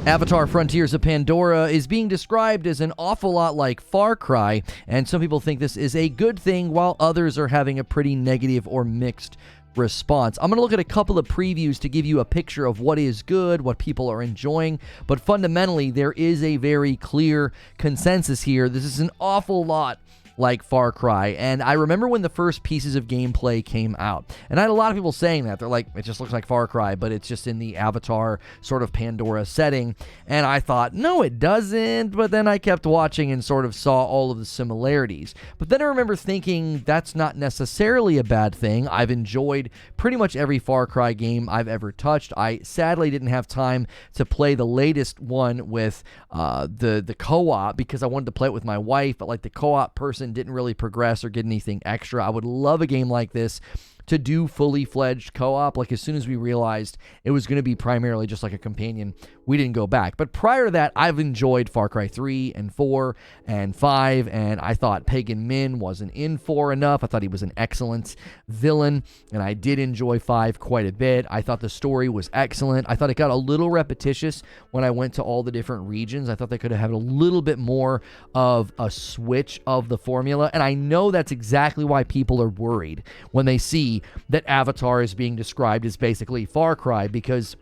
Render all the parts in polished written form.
Avatar Frontiers of Pandora is being described as an awful lot like Far Cry, and some people think this is a good thing while others are having a pretty negative or mixed response. I'm going to look at a couple of previews to give you a picture of what is good, what people are enjoying, but fundamentally there is a very clear consensus here. This is an awful lot like Far Cry, and I remember when the first pieces of gameplay came out, and I had a lot of people saying that. They're like, it just looks like Far Cry, but it's just in the Avatar sort of Pandora setting, and I thought, no, it doesn't, but then I kept watching and sort of saw all of the similarities. But then I remember thinking, that's not necessarily a bad thing. I've enjoyed pretty much every Far Cry game I've ever touched. I sadly didn't have time to play the latest one with the co-op because I wanted to play it with my wife, but like the co-op person didn't really progress or get anything extra. I would love a game like this to do fully fledged co-op. Like as soon as we realized it was going to be primarily just like a companion, we didn't go back. But prior to that, I've enjoyed Far Cry 3 and 4 and 5, and I thought Pagan Min wasn't in 4 enough. I thought he was an excellent villain, and I did enjoy 5 quite a bit. I thought the story was excellent. I thought it got a little repetitious when I went to all the different regions. I thought they could have had a little bit more of a switch of the formula, and I know that's exactly why people are worried when they see that Avatar is being described as basically Far Cry, because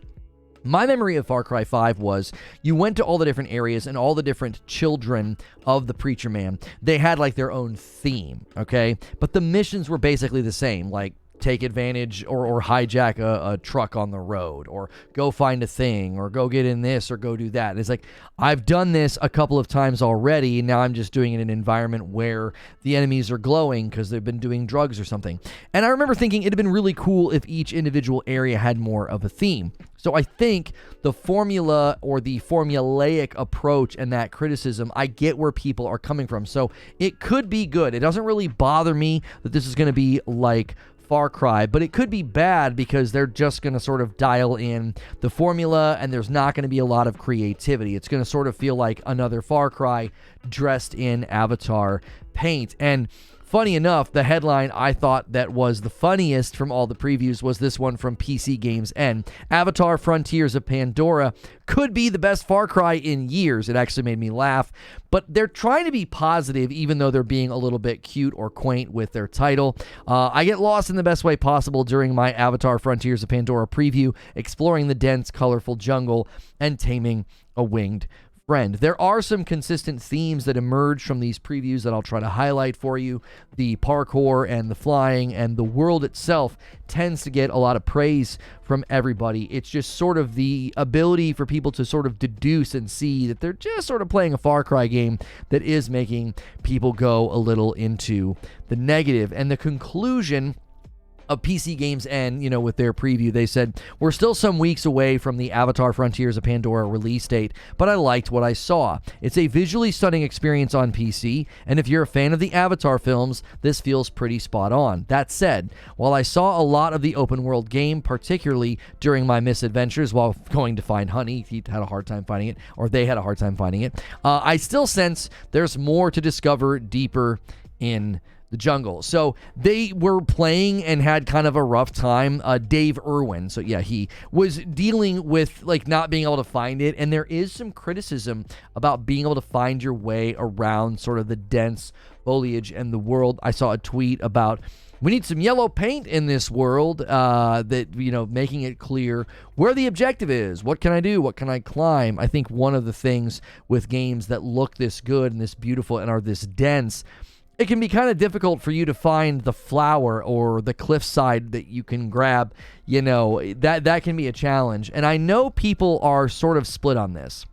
my memory of Far Cry 5 was you went to all the different areas and all the different children of the Preacher Man, they had like their own theme, okay? But the missions were basically the same, like take advantage or hijack a truck on the road, or go find a thing, or go get in this, or go do that. And it's like, I've done this a couple of times already. Now I'm just doing it in an environment where the enemies are glowing because they've been doing drugs or something. And I remember thinking it'd have been really cool if each individual area had more of a theme. So I think the formula or the formulaic approach and that criticism, I get where people are coming from. So it could be good. It doesn't really bother me that this is going to be like Far Cry, but it could be bad because they're just going to sort of dial in the formula and there's not going to be a lot of creativity. It's going to sort of feel like another Far Cry dressed in Avatar paint. And funny enough, the headline I thought that was the funniest from all the previews was this one from PC Games N. Avatar Frontiers of Pandora could be the best Far Cry in years. It actually made me laugh, but they're trying to be positive even though they're being a little bit cute or quaint with their title. I get lost in the best way possible during my Avatar Frontiers of Pandora preview, exploring the dense, colorful jungle and taming a winged friend. There are some consistent themes that emerge from these previews that I'll try to highlight for you. The parkour and the flying and the world itself tends to get a lot of praise from everybody. It's just sort of the ability for people to sort of deduce and see that they're just sort of playing a Far Cry game that is making people go a little into the negative. And the conclusion of PC Games N, with their preview, they said, we're still some weeks away from the Avatar Frontiers of Pandora release date, but I liked what I saw. It's a visually stunning experience on PC, and if you're a fan of the Avatar films, this feels pretty spot on. That said, while I saw a lot of the open world game, particularly during my misadventures while going to find honey, he had a hard time finding it, or they had a hard time finding it, I still sense there's more to discover deeper in the jungle. So they were playing and had kind of a rough time. Dave Irwin, so yeah, he was dealing with like not being able to find it, and there is some criticism about being able to find your way around sort of the dense foliage and the world. I saw a tweet about, we need some yellow paint in this world, that, making it clear where the objective is. What can I do? What can I climb? I think one of the things with games that look this good and this beautiful and are this dense, it can be kind of difficult for you to find the flower or the cliffside that you can grab. That can be a challenge. And I know people are sort of split on this.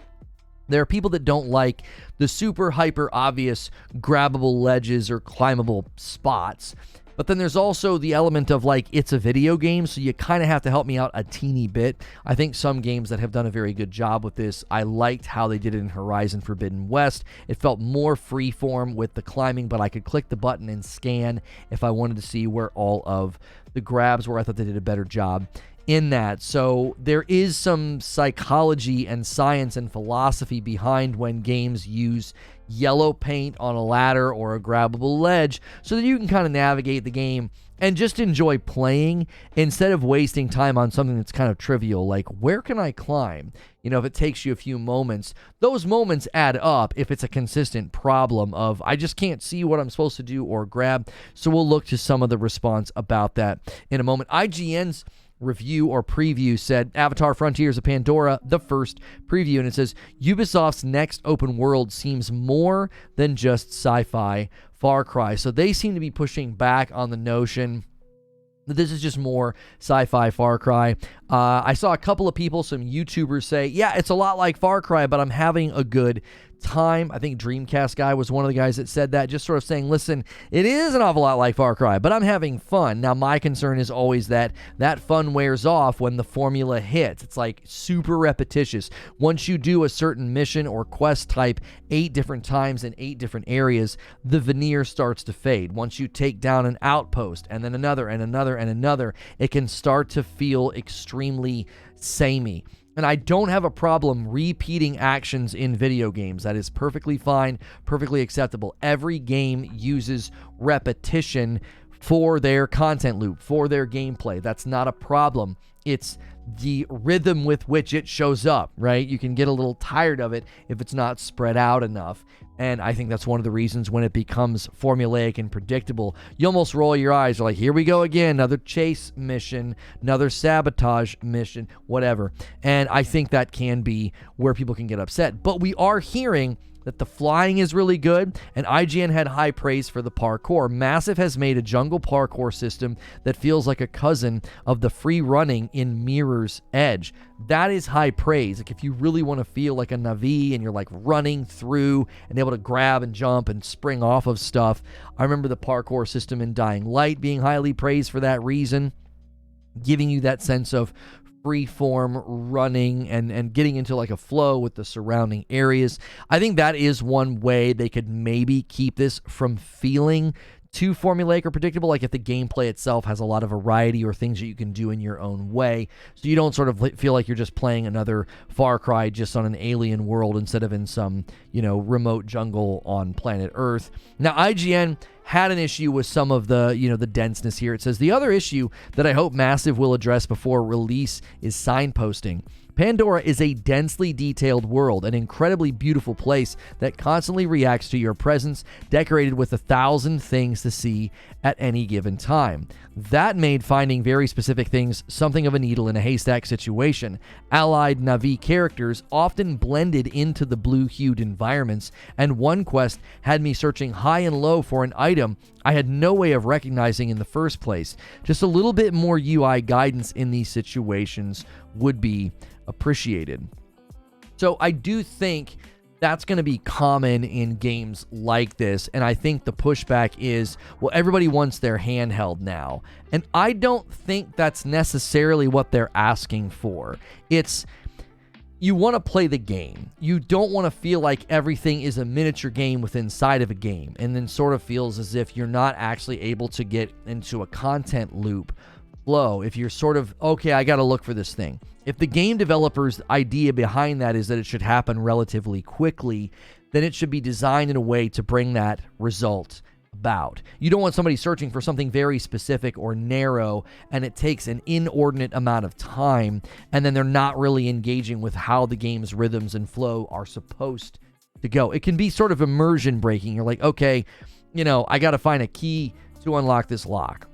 There are people that don't like the super hyper obvious grabbable ledges or climbable spots. But then there's also the element of like, it's a video game, so you kind of have to help me out a teeny bit. I think some games that have done a very good job with this, I liked how they did it in Horizon Forbidden West. It felt more freeform with the climbing, but I could click the button and scan if I wanted to see where all of the grabs were. I thought they did a better job in that. So there is some psychology and science and philosophy behind when games use yellow paint on a ladder or a grabbable ledge so that you can kind of navigate the game and just enjoy playing instead of wasting time on something that's kind of trivial, like where can I climb? You know, if it takes you a few moments, those moments add up if it's a consistent problem of I just can't see what I'm supposed to do or grab. So we'll look to some of the response about that in a moment. IGN's review or preview said Avatar Frontiers of Pandora, the first preview, and it says Ubisoft's next open world seems more than just sci-fi Far Cry. So they seem to be pushing back on the notion that this is just more sci-fi Far Cry. I saw a couple of people, some YouTubers, say, yeah, it's a lot like Far Cry, but I'm having a good time. I think Dreamcast guy was one of the guys that said that, just sort of saying, listen, it is an awful lot like Far Cry, but I'm having fun. Now, my concern is always that fun wears off when the formula hits. It's like super repetitious. Once you do a certain mission or quest type 8 different times in 8 different areas, the veneer starts to fade. Once you take down an outpost and then another and another and another, it can start to feel extremely samey. And I don't have a problem repeating actions in video games. That is perfectly fine, perfectly acceptable. Every game uses repetition for their content loop, for their gameplay. That's not a problem. It's the rhythm with which it shows up, right? You can get a little tired of it if it's not spread out enough. And I think that's one of the reasons when it becomes formulaic and predictable, you almost roll your eyes. You're like, here we go again, another chase mission, another sabotage mission, whatever. And I think that can be where people can get upset. But we are hearing that the flying is really good, and IGN had high praise for the parkour. Massive has made a jungle parkour system that feels like a cousin of the free running in Mirror's Edge. That is high praise. Like if you really want to feel like a Navi and you're like running through and able to grab and jump and spring off of stuff. I remember the parkour system in Dying Light being highly praised for that reason, giving you that sense of free-form running and getting into like a flow with the surrounding areas. I think that is one way they could maybe keep this from feeling too formulaic or predictable, like if the gameplay itself has a lot of variety or things that you can do in your own way, so you don't sort of feel like you're just playing another Far Cry just on an alien world instead of in some, remote jungle on planet Earth. Now, IGN had an issue with some of the, the denseness here. It says, the other issue that I hope Massive will address before release is signposting. Pandora is a densely detailed world, an incredibly beautiful place that constantly reacts to your presence, decorated with 1,000 things to see at any given time. That made finding very specific things something of a needle in a haystack situation. Allied Navi characters often blended into the blue-hued environments, and one quest had me searching high and low for an item I had no way of recognizing in the first place. Just a little bit more UI guidance in these situations would be appreciated. So I do think that's going to be common in games like this, and I think the pushback is, well, everybody wants their handheld now, and I don't think that's necessarily what they're asking for. It's you want to play the game. You don't want to feel like everything is a miniature game within inside of a game, and then sort of feels as if you're not actually able to get into a content loop flow. If you're sort of, okay, I got to look for this thing. If the game developer's idea behind that is that it should happen relatively quickly, then it should be designed in a way to bring that result about. You don't want somebody searching for something very specific or narrow, and it takes an inordinate amount of time, and then they're not really engaging with how the game's rhythms and flow are supposed to go. It can be sort of immersion breaking. You're like, okay, I got to find a key to unlock this lock.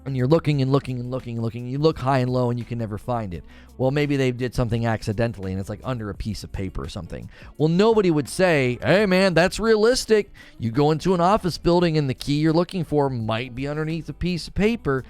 And you're looking and looking and looking and looking. You look high and low and you can never find it. Well, maybe they did something accidentally and it's like under a piece of paper or something. Well, nobody would say, hey man, that's realistic. You go into an office building and the key you're looking for might be underneath a piece of paper.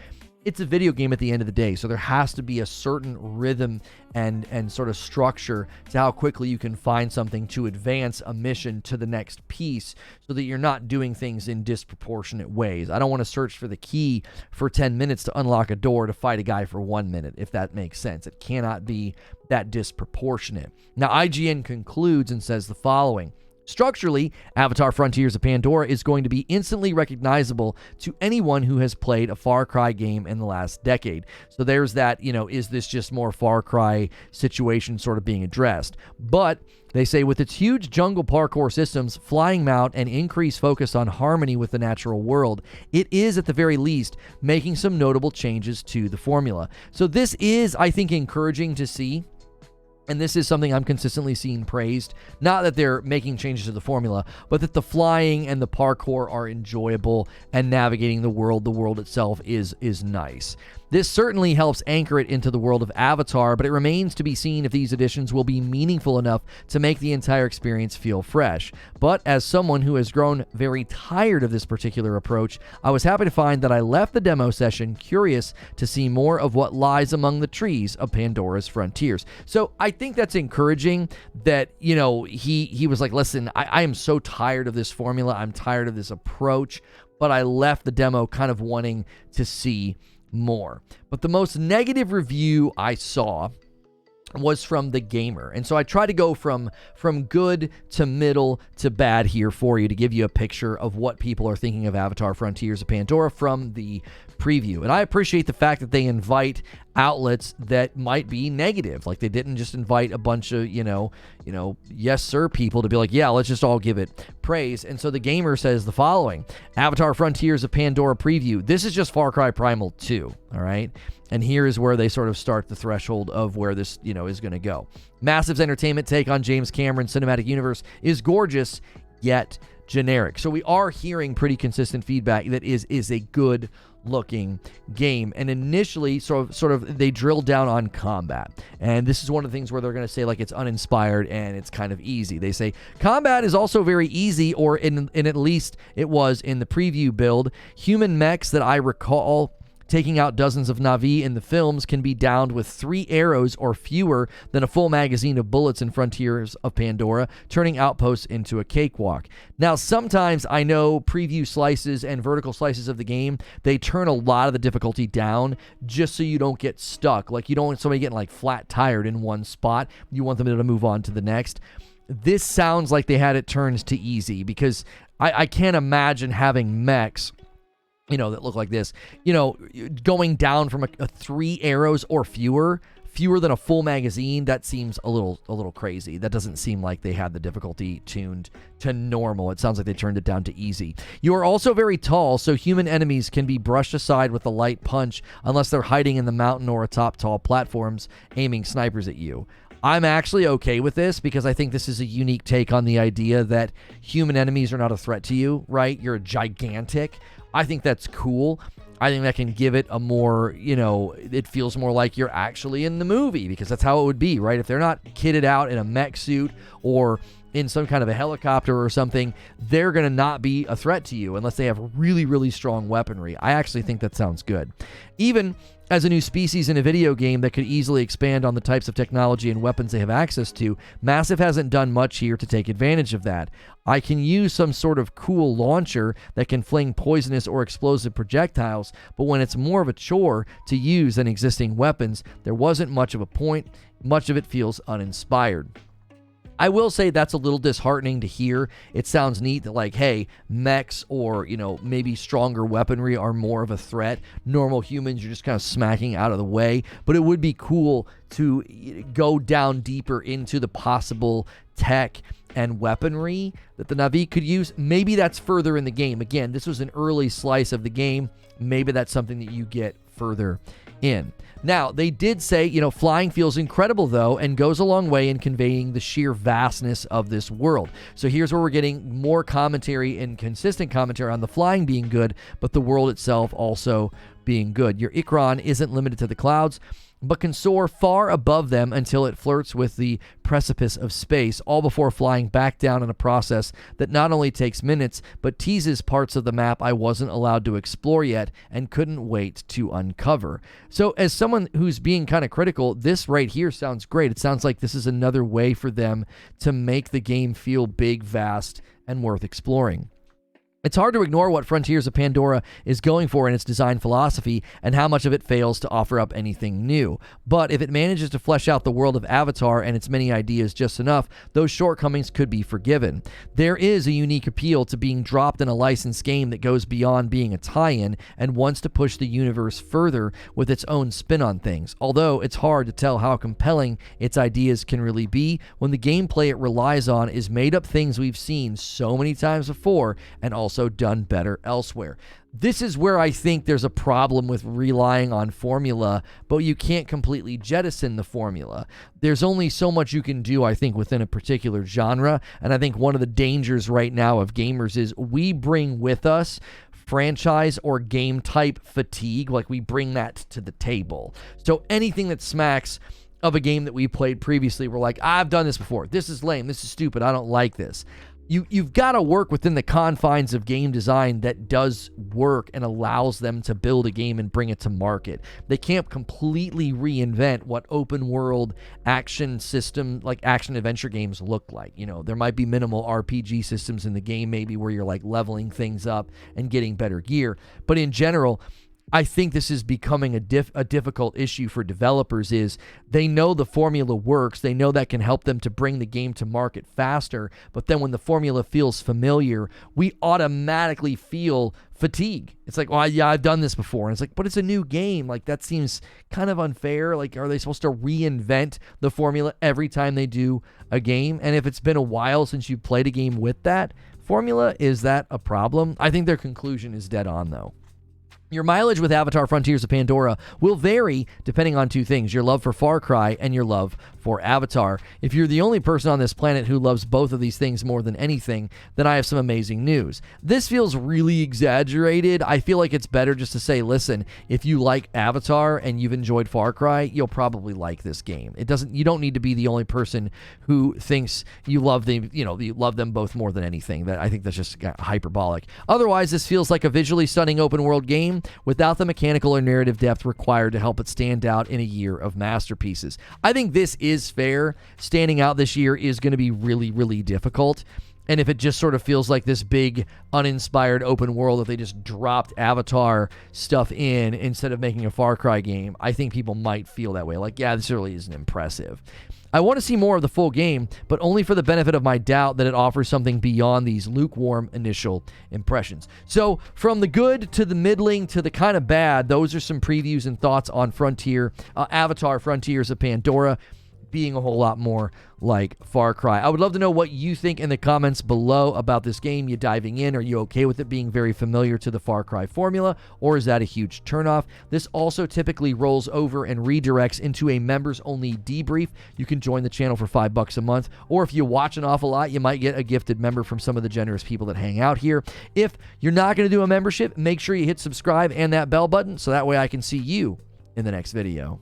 It's a video game at the end of the day, so there has to be a certain rhythm and sort of structure to how quickly you can find something to advance a mission to the next piece so that you're not doing things in disproportionate ways. I don't want to search for the key for 10 minutes to unlock a door to fight a guy for 1 minute, if that makes sense. It cannot be that disproportionate. Now, IGN concludes and says the following. Structurally, Avatar Frontiers of Pandora is going to be instantly recognizable to anyone who has played a Far Cry game in the last decade. So there's that, is this just more Far Cry situation sort of being addressed? But they say with its huge jungle parkour systems, flying mount, and increased focus on harmony with the natural world, it is at the very least making some notable changes to the formula. So this is, I think, encouraging to see. And this is something I'm consistently seeing praised. Not that they're making changes to the formula, but that the flying and the parkour are enjoyable and navigating the world itself is nice. This certainly helps anchor it into the world of Avatar, but it remains to be seen if these additions will be meaningful enough to make the entire experience feel fresh. But as someone who has grown very tired of this particular approach, I was happy to find that I left the demo session curious to see more of what lies among the trees of Pandora's frontiers. So I think that's encouraging that, he was like, listen, I am so tired of this formula. I'm tired of this approach, but I left the demo kind of wanting to see more. But the most negative review I saw was from the gamer. And so I try to go from good to middle to bad here for you to give you a picture of what people are thinking of Avatar Frontiers of Pandora from the preview. And I appreciate the fact that they invite outlets that might be negative. Like they didn't just invite a bunch of, yes sir people to be like, yeah, let's just all give it praise. And so the gamer says the following: Avatar Frontiers of Pandora preview. This is just Far Cry Primal 2, all right? And here is where they sort of start the threshold of where this, is going to go. Massive's entertainment take on James Cameron's cinematic universe is gorgeous, yet generic. So we are hearing pretty consistent feedback that is a good looking game. And initially sort of they drill down on combat. And this is one of the things where they're going to say like it's uninspired and it's kind of easy. They say combat is also very easy, or in at least it was in the preview build. Human mechs that I recall taking out dozens of Na'vi in the films can be downed with 3 arrows or fewer than a full magazine of bullets in Frontiers of Pandora, turning outposts into a cakewalk. Now, sometimes I know preview slices and vertical slices of the game, they turn a lot of the difficulty down just so you don't get stuck. Like, you don't want somebody getting like flat tired in one spot. You want them to move on to the next. This sounds like they had it turned to easy, because I can't imagine having mechs that look like this, going down from a 3 arrows or fewer than a full magazine. That seems a little crazy. That doesn't seem like they had the difficulty tuned to normal. It sounds like they turned it down to easy. You are also very tall, so human enemies can be brushed aside with a light punch unless they're hiding in the mountain or atop tall platforms, aiming snipers at you. I'm actually okay with this because I think this is a unique take on the idea that human enemies are not a threat to you, right? You're gigantic. I think that's cool. I think that can give it a more, it feels more like you're actually in the movie, because that's how it would be, right? If they're not kitted out in a mech suit or in some kind of a helicopter or something, they're going to not be a threat to you unless they have really, really strong weaponry. I actually think that sounds good. Even as a new species in a video game that could easily expand on the types of technology and weapons they have access to, Massive hasn't done much here to take advantage of that. I can use some sort of cool launcher that can fling poisonous or explosive projectiles, but when it's more of a chore to use than existing weapons, there wasn't much of a point. Much of it feels uninspired. I will say that's a little disheartening to hear. It sounds neat that, like, hey, mechs or, maybe stronger weaponry are more of a threat. Normal humans, you're just kind of smacking out of the way. But it would be cool to go down deeper into the possible tech and weaponry that the Na'vi could use. Maybe that's further in the game. Again, this was an early slice of the game. Maybe that's something that you get further in. Now, they did say, flying feels incredible, though, and goes a long way in conveying the sheer vastness of this world. So here's where we're getting more commentary and consistent commentary on the flying being good, but the world itself also being good. Your Ikran isn't limited to the clouds, but can soar far above them until it flirts with the precipice of space, all before flying back down in a process that not only takes minutes, but teases parts of the map I wasn't allowed to explore yet and couldn't wait to uncover. So as someone who's being kind of critical, this right here sounds great. It sounds like this is another way for them to make the game feel big, vast, and worth exploring. It's hard to ignore what Frontiers of Pandora is going for in its design philosophy and how much of it fails to offer up anything new. But if it manages to flesh out the world of Avatar and its many ideas just enough, those shortcomings could be forgiven. There is a unique appeal to being dropped in a licensed game that goes beyond being a tie-in and wants to push the universe further with its own spin on things, although it's hard to tell how compelling its ideas can really be when the gameplay it relies on is made up things we've seen so many times before and also done better elsewhere. This is where I think there's a problem with relying on formula, but you can't completely jettison the formula. There's only so much you can do, I think, within a particular genre, and I think one of the dangers right now of gamers is we bring with us franchise or game type fatigue, like we bring that to the table. So anything that smacks of a game that we played previously, we're like, I've done this before. This is lame. This is stupid. I don't like this. You've got to work within the confines of game design that does work and allows them to build a game and bring it to market. They can't completely reinvent what open world action system, like action adventure games look like. You know, there might be minimal RPG systems in the game, maybe where you're like leveling things up and getting better gear. But in general, I think this is becoming a difficult issue for developers. Is they know the formula works, they know that can help them to bring the game to market faster, but then when the formula feels familiar, we automatically feel fatigue. It's like, well, yeah, I've done this before. And it's like, but it's a new game. Like, that seems kind of unfair. Like, are they supposed to reinvent the formula every time they do a game? And if it's been a while since you played a game with that formula, is that a problem? I think their conclusion is dead on, though. Your mileage with Avatar Frontiers of Pandora will vary depending on two things: your love for Far Cry and your love for Avatar. If you're the only person on this planet who loves both of these things more than anything, then I have some amazing news. This feels really exaggerated. I feel like it's better just to say, listen, if you like Avatar and you've enjoyed Far Cry, you'll probably like this game. You don't need to be the only person who thinks you love them, you love them both more than anything. I think that's just hyperbolic. Otherwise, this feels like a visually stunning open world game without the mechanical or narrative depth required to help it stand out in a year of masterpieces. I think this is fair. Standing out this year is going to be really, really difficult. And if it just sort of feels like this big, uninspired open world, if they just dropped Avatar stuff in instead of making a Far Cry game, I think people might feel that way. Like, yeah, this really isn't impressive. I want to see more of the full game, but only for the benefit of my doubt that it offers something beyond these lukewarm initial impressions. So from the good to the middling to the kind of bad, those are some previews and thoughts on Avatar Frontiers of Pandora being a whole lot more like Far Cry. I would love to know what you think in the comments below about this game. You diving in? Are you okay with it being very familiar to the Far Cry formula, or is that a huge turnoff? This also typically rolls over and redirects into a members-only debrief. You can join the channel for $5 a month, or if you watch an awful lot, you might get a gifted member from some of the generous people that hang out here. If you're not going to do a membership, make sure you hit subscribe and that bell button so that way I can see you in the next video.